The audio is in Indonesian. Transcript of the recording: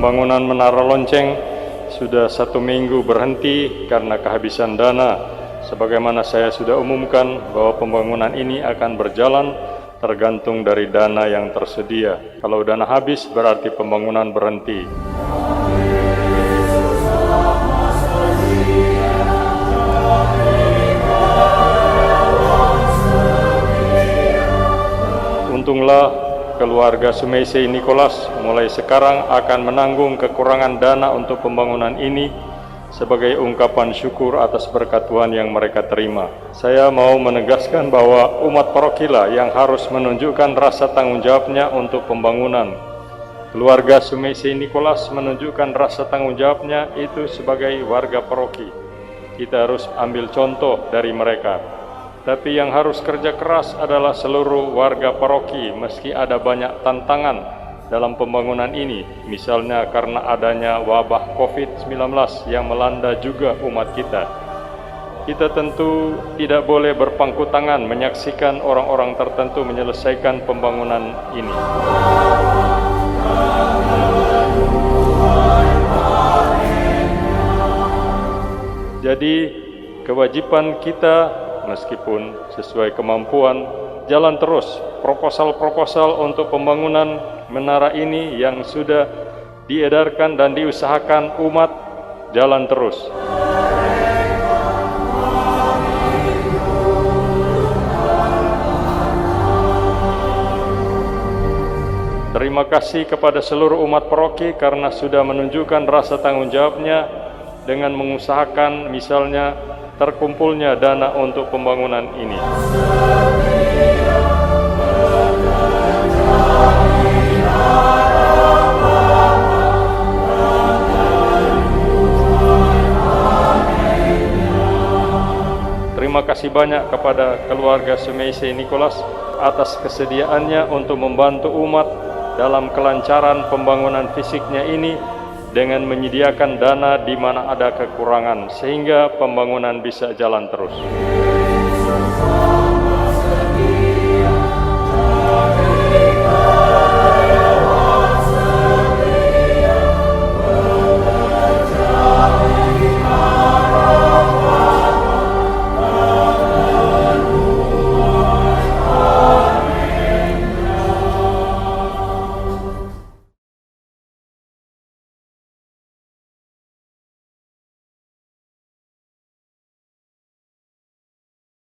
Pembangunan Menara Lonceng sudah 1 minggu berhenti karena kehabisan dana. Sebagaimana saya sudah umumkan bahwa pembangunan ini akan berjalan tergantung dari dana yang tersedia. Kalau dana habis berarti pembangunan berhenti. Untunglah keluarga Sumeisei Nicholas mulai sekarang akan menanggung kekurangan dana untuk pembangunan ini sebagai ungkapan syukur atas berkat Tuhan yang mereka terima. Saya mau menegaskan bahwa umat parokilah yang harus menunjukkan rasa tanggung jawabnya untuk pembangunan. Keluarga Sumeisei Nicholas menunjukkan rasa tanggung jawabnya itu sebagai warga paroki. Kita harus ambil contoh dari mereka. Tapi yang harus kerja keras adalah seluruh warga paroki, meski ada banyak tantangan dalam pembangunan ini, misalnya karena adanya wabah COVID-19 yang melanda juga umat kita. Kita tentu tidak boleh berpangku tangan menyaksikan orang-orang tertentu menyelesaikan pembangunan ini. Jadi, kewajiban kita meskipun sesuai kemampuan, jalan terus proposal-proposal untuk pembangunan menara ini yang sudah diedarkan dan diusahakan umat, jalan terus. Terima kasih kepada seluruh umat paroki karena sudah menunjukkan rasa tanggung jawabnya dengan mengusahakan misalnya terkumpulnya dana untuk pembangunan ini. Terima kasih banyak kepada keluarga Sumeisei Nicholas atas kesediaannya untuk membantu umat dalam kelancaran pembangunan fisiknya ini dengan menyediakan dana di mana ada kekurangan sehingga pembangunan bisa jalan terus.